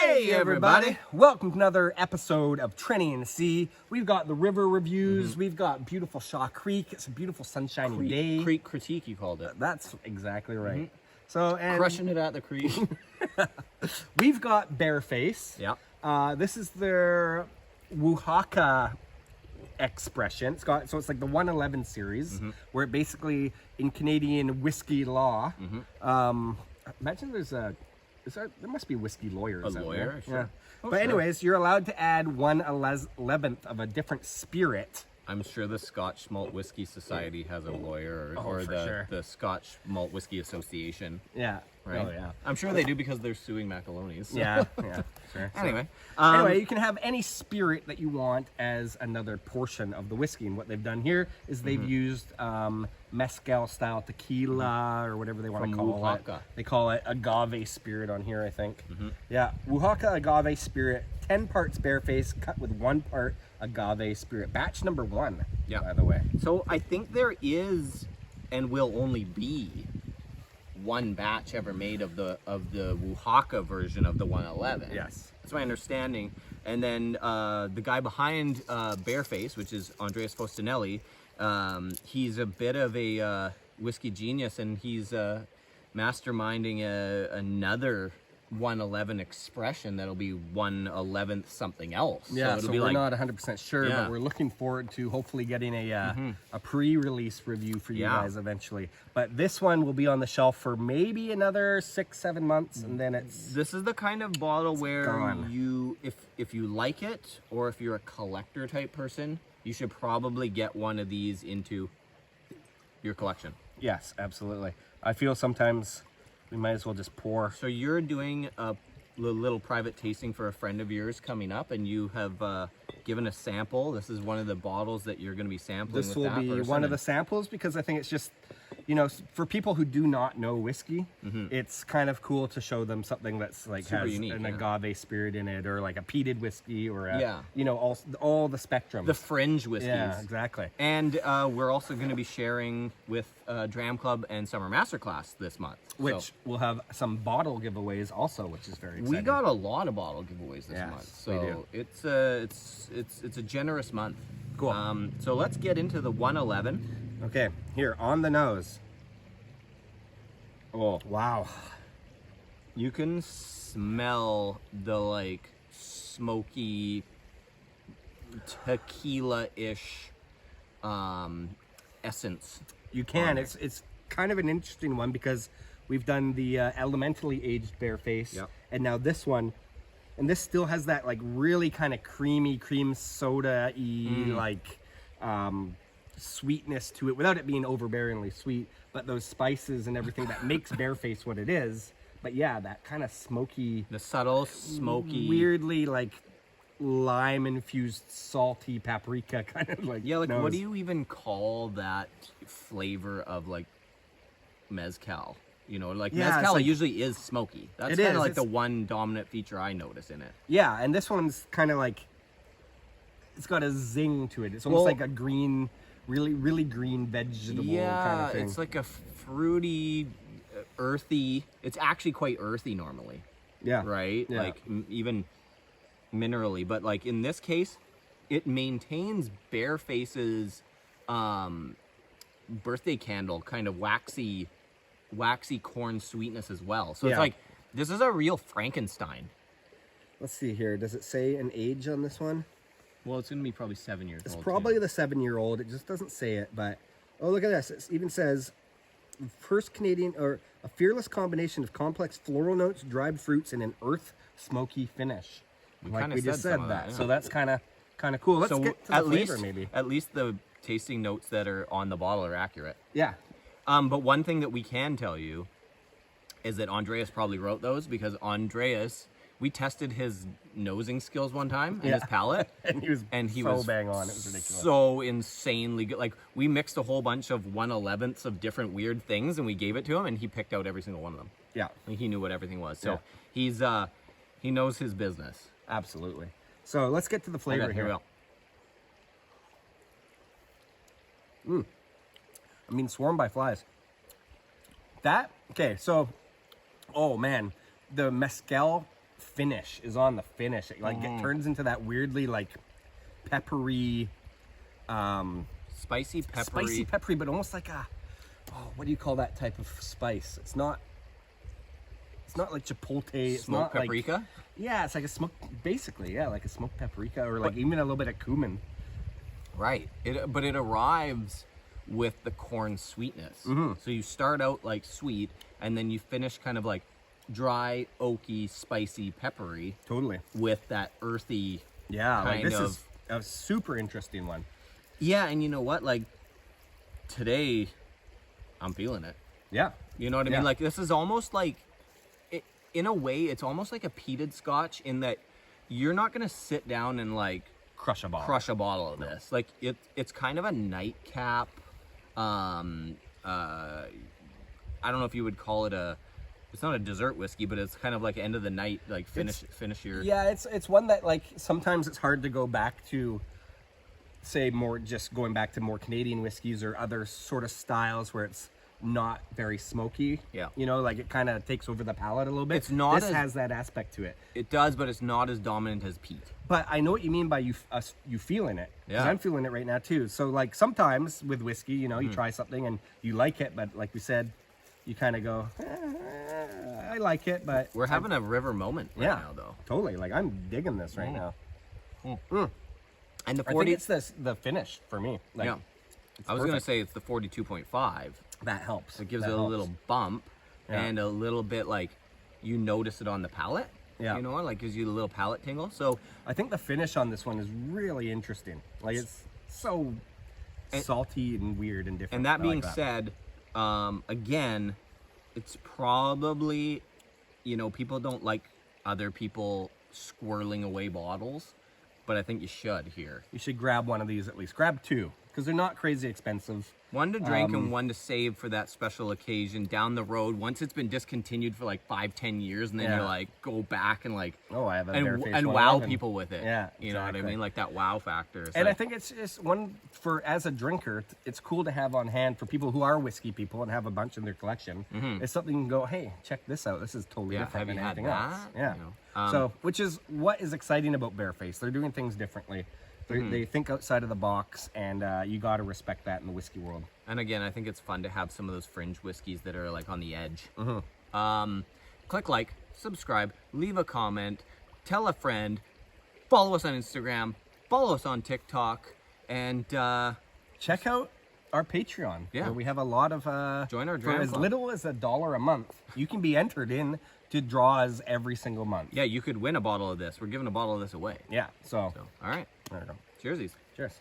Hey everybody! Welcome to another episode of Trinity and the Sea. We've got the river reviews. We've got beautiful Shaw Creek. It's a beautiful sunshiny day. Creek critique, you called it. That's exactly right. So Crushing it at the creek. we've got Bearface. Yeah. This is their Wuhaka expression. It's like the 111 series, where it basically in Canadian whiskey law. Imagine there must be whiskey lawyers. A out lawyer, there. sure. Yeah. Oh, But sure. anyways, you're allowed to add 1/11th of a different spirit. I'm sure the Scotch Malt Whiskey Society has a lawyer, or for sure. the Scotch Malt Whiskey Association. Yeah. Right? Oh yeah. I'm sure they do because they're suing Macaloni's. So. Yeah. Sure. Anyway. Anyway, you can have any spirit that you want as another portion of the whiskey. And what they've done here is they've used mezcal style tequila or whatever they want to From call Wuhaka. it. They call it agave spirit on here, I think. Yeah, Wuhaka agave spirit, 10 parts Bearface, cut with 1 part agave spirit. Batch number 1, Yeah. by the way. So I think there is and will only be one batch ever made of the Wuhaka version of the 111. Yes. That's my understanding. And then the guy behind Bearface, which is Andreas Fostinelli, he's a bit of a whiskey genius, and he's masterminding another 111 expression that'll be 1/11th something else. Yeah, it'll so be we're like, not 100% sure, Yeah. but we're looking forward to hopefully getting a pre-release review for you Yeah. guys eventually. But this one will be on the shelf for maybe another 6-7 months, and then it's This is the kind of bottle where gone. you, if you like it, or if you're a collector type person, you should probably get one of these into your collection. yes, absolutely. I feel sometimes we might as well just pour. So you're doing a little private tasting for a friend of yours coming up, and you have given a sample. This is one of the bottles that you're going to be sampling. This with will that be person, one of and- the samples because I think it's just, you know, for people who do not know whiskey, it's kind of cool to show them something that's like Super has unique, an yeah. agave spirit in it, or like a peated whiskey, or a, Yeah. you know, all the spectrum. the fringe whiskeys. yeah, exactly. And we're also going to be sharing with Dram Club and Summer Masterclass this month. Which So we'll have some bottle giveaways also, which is very exciting. we got a lot of bottle giveaways this Yes, month. we So do. it's a generous month. Cool. So let's get into the 111. Okay, here, on the nose. Oh, Wow. you can smell the like smoky tequila-ish essence. You can. on it. It's kind of an interesting one because we've done the elementally aged Bearface, Yep. and now this one, and this still has that like really kind of creamy cream soda-y like sweetness to it without it being overbearingly sweet, but those spices and everything that makes Bearface what it is. But yeah, that kind of smoky, The subtle, smoky. weirdly like lime infused salty paprika kind of like Yeah, like what nose. do you even call that flavor of like mezcal? You know, like Yeah, it's mezcal like- usually is smoky. That's It kind is, of like the it's- one dominant feature I notice in it. Yeah, and this one's kind of like, it's got a zing to it. It's almost Well- like a green, really green vegetable kind of thing. It's like a fruity, earthy. It's actually quite earthy normally, yeah, right? Yeah. Like even minerally, but like in this case, it maintains Bearface's birthday candle kind of waxy corn sweetness as well. So Yeah. it's like this is a real Frankenstein. Let's see here. Does it say an age on this one? Well, it's gonna be probably 7 years It's old. probably too. the 7-year-old. It just doesn't say it, but oh, look at this. It even says first Canadian, or a fearless combination of complex floral notes, dried fruits, and an earth smoky finish. We like kinda we just said said some of that. that, yeah. So that's kind of cool. Let's so get to the at flavor least maybe. at least the tasting notes that are on the bottle are accurate. Yeah. But one thing that we can tell you is that Andreas probably wrote those because Andreas, we tested his nosing skills one time and his Yeah. palate. And he was so was bang on. It was ridiculous. so insanely good. Like we mixed a whole bunch of 1/11ths of different weird things and we gave it to him and he picked out every single one of them. Yeah. Like, he knew what everything was. So Yeah. he knows his business. Absolutely. So let's get to the flavor Okay, here. we go. I mean, swarmed by flies. That, okay, so, oh man, the mezcal finish is on the finish. It, like it turns into that weirdly like peppery, Spicy peppery, but almost like a, what do you call that type of spice? It's not like chipotle. It's smoked not paprika. Like, yeah, it's like a smoked, basically, yeah, like a smoked paprika or like even a little bit of cumin. Right. But it arrives with the corn sweetness. So you start out like sweet, and then you finish kind of like dry, oaky, spicy, peppery. Totally. With that earthy. Yeah, like kind this of, is a super interesting one. Yeah, and you know what? Like today, I'm feeling it. Yeah. You know what I mean? Like this is almost like, in a way, it's almost like a peated scotch in that you're not gonna sit down and like crush a bottle of this. Like it's kind of a nightcap. I don't know if you would call it it's not a dessert whiskey, but it's kind of like end of the night, like finish your. Yeah, it's one that like sometimes it's hard to go back to, say just going back to more Canadian whiskeys or other sort of styles where it's not very smoky. Yeah. You know, like it kind of takes over the palate a little bit. It's not This has that aspect to it. It does, but it's not as dominant as peat. But I know what you mean by you feeling it. Yeah. I'm feeling it right now too. So like sometimes with whiskey, you know, you try something and you like it, but like we said, you kind of go, I like it, but we're having a river moment right now, though. Totally. Like I'm digging this right now. And the 40, I think it's the finish for me. Like, yeah. I was gonna say it's the 42.5. That helps. It gives that it a helps. little bump and a little bit like you notice it on the palate. Yeah. You know, like gives you a little palate tingle. So I think the finish on this one is really interesting. Like it's so salty and weird and different. And that I being like said, again, it's probably, you know, people don't like other people squirreling away bottles, but I think you should here. you should grab one of these at least. Grab two because they're not crazy expensive. One to drink and one to save for that special occasion down the road. Once it's been discontinued for like 5-10 years, and then you're like, go back and like, I have a and Bearface wow 111. people with it. Yeah, you know what I exactly. mean, like that wow factor. It's And like, I think it's just one for as a drinker, it's cool to have on hand for people who are whiskey people and have a bunch in their collection. It's something you can go, hey, check this out. This is totally different have than you had anything that? else. Yeah. You know, So, which is what is exciting about Bearface. They're doing things differently. They think outside of the box, and you got to respect that in the whiskey world. And again, I think it's fun to have some of those fringe whiskeys that are like on the edge. Click like, subscribe, leave a comment, tell a friend, follow us on Instagram, follow us on TikTok, and Check out our Patreon. Yeah. Where we have a lot of Join our for Dram as Club. little as $1 a month. You can be entered in to draws every single month. yeah, you could win a bottle of this. We're giving a bottle of this away. Yeah. So So, all right. there we go. Cheersies. Cheers.